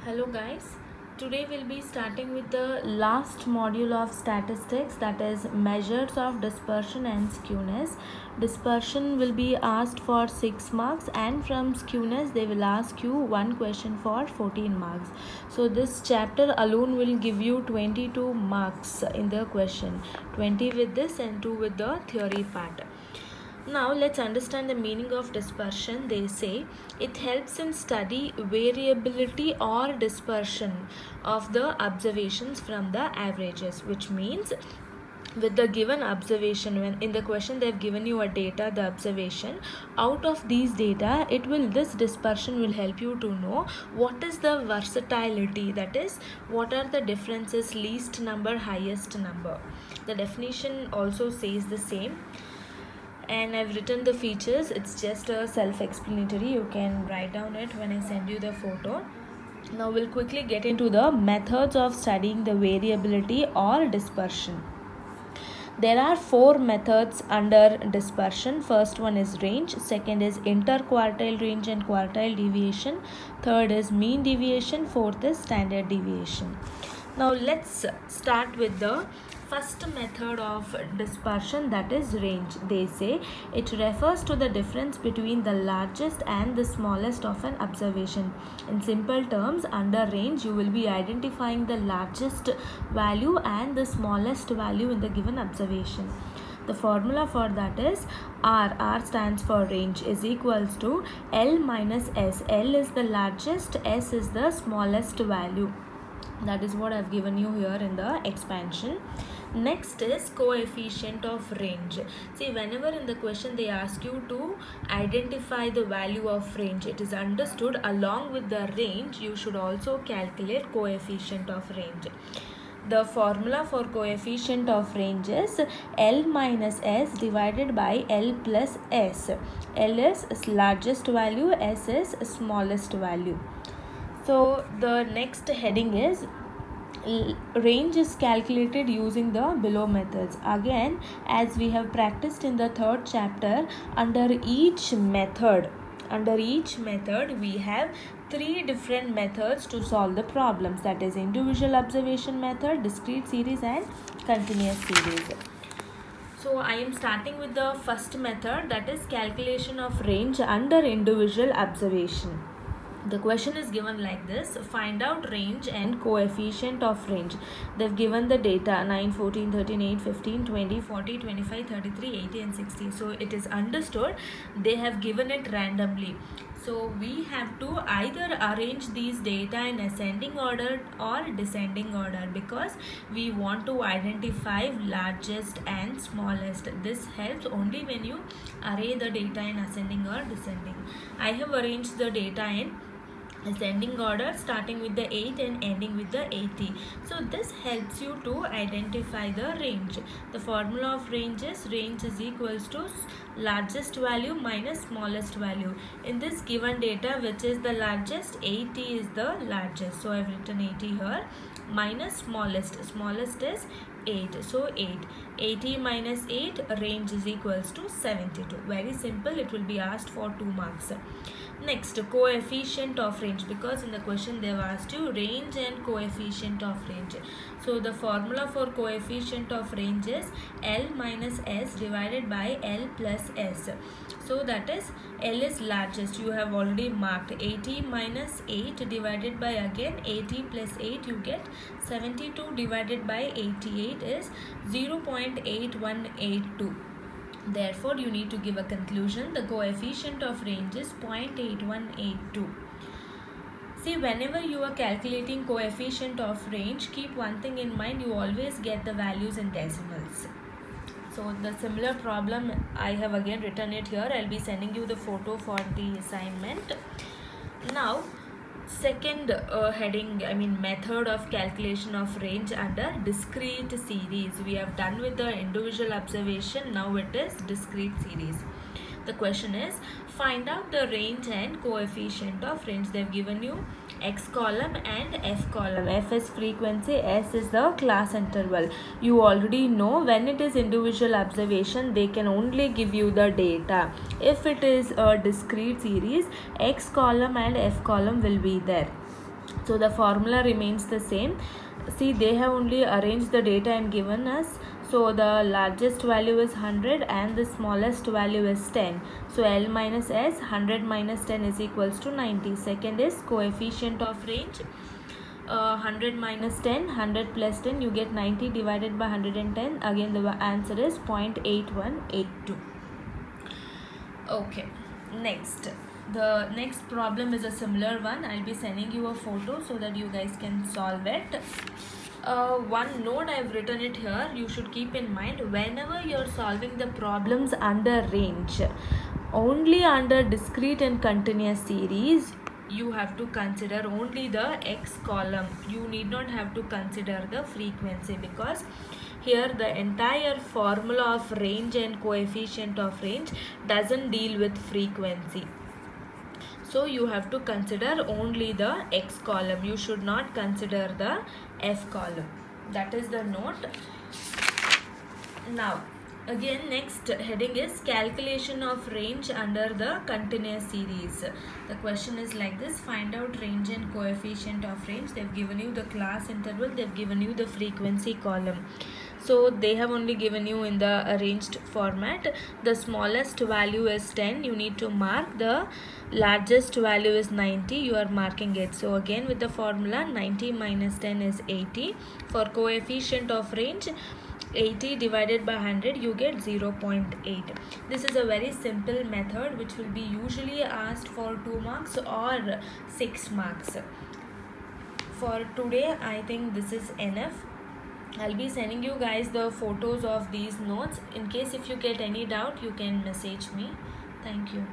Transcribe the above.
Hello guys, today we'll be starting with the last module of statistics, that is measures of dispersion and skewness. Dispersion will be asked for 6 marks and from skewness they will ask you one question for 14 marks. So this chapter alone will give you 22 marks in the question, 20 with this and 2 with the theory part. Now let's understand the meaning of dispersion. They say it helps in study variability or dispersion of the observations from the averages, which means with the given observation, when in the question they have given you a data, the observation, out of these data this dispersion will help you to know what is the versatility, that is what are the differences, least number, highest number. The definition also says the same, and I've written the features. It's just a self-explanatory, you can write down it when I send you the photo. Now we'll quickly get into the methods of studying the variability or dispersion. There are 4 methods under dispersion. First one is range, second is interquartile range and quartile deviation, third is mean deviation, fourth is standard deviation. Now let's start with the first method of dispersion, that is range. They say it refers to the difference between the largest and the smallest of an observation. In simple terms, under range you will be identifying the largest value and the smallest value in the given observation. The formula for that is R stands for range, is equals to L minus S. L is the largest, S is the smallest value. That is what I have given you here in the expansion. Next is coefficient of range. See, whenever in the question they ask you to identify the value of range, it is understood along with the range you should also calculate coefficient of range. The formula for coefficient of range is L minus S divided by L plus S. L is largest value, S is smallest value. So the next heading is range is calculated using the below methods. Again, as we have practiced in the 3rd chapter, under each method we have 3 different methods to solve the problems, that is individual observation method, discrete series and continuous series. So I am starting with the first method, that is calculation of range under individual observation. The question is given like this: find out range and coefficient of range. They've given the data 9, 14, 13, 8, 15, 20, 40, 25, 33, 80 and 60. So it is understood they have given it randomly. So we have to either arrange these data in ascending order or descending order, because we want to identify largest and smallest. This helps only when you array the data in ascending or descending. I have arranged the data in ascending order, starting with the 8 and ending with the 80. So this helps you to identify the range. The formula of range is equals to largest value minus smallest value. In this given data, which is the largest? 80 is the largest, so I have written 80 here, minus smallest is 8, so 80 minus 8, range is equals to 72. Very simple, it will be asked for 2 marks. Next, coefficient of range, because in the question they have asked you range and coefficient of range. So the formula for coefficient of range is L minus S divided by L plus S. So that is L is largest, you have already marked. 80 minus 8 divided by again 80 plus 8, you get 72 divided by 88 is 0.8182. Therefore, you need to give a conclusion. The coefficient of range is 0.8182. See, whenever you are calculating coefficient of range, keep one thing in mind, you always get the values in decimals. So the similar problem, I have again written it here. I'll be sending you the photo for the assignment. Now, second heading, method of calculation of range under discrete series. We have done with the individual observation, now it is discrete series. The question is, find out the range and coefficient of range. They've given you X column and F column. F is frequency, S is the class interval. You already know when it is individual observation, they can only give you the data. If it is a discrete series, X column and F column will be there. So the formula remains the same. See, they have only arranged the data and given us. So the largest value is 100 and the smallest value is 10. So L minus S, 100 minus 10 is equals to 90. Second is coefficient of range. 100 minus 10, 100 plus 10, you get 90 divided by 110. Again the answer is 0.8182. Okay, next. The next problem is a similar one. I'll be sending you a photo so that you guys can solve it. One note I've written it here. You should keep in mind, whenever you're solving the problems under range, only under discrete and continuous series, you have to consider only the x column. You need not have to consider the frequency, because here the entire formula of range and coefficient of range doesn't deal with frequency. So you have to consider only the x column. You should not consider the f column. That is the note. Now again, next heading is calculation of range under the continuous series. The question is like this: find out range and coefficient of range. They've given you the class interval, they've given you the frequency column. So they have only given you in the arranged format. The smallest value is 10, you need to mark. The largest value is 90, you are marking it. So again with the formula, 90 minus 10 is 80. For coefficient of range, 80 divided by 100, you get 0.8. This is a very simple method which will be usually asked for 2 marks or 6 marks. For today, I think this is enough. I'll be sending you guys the photos of these notes. In case if you get any doubt, you can message me. Thank you.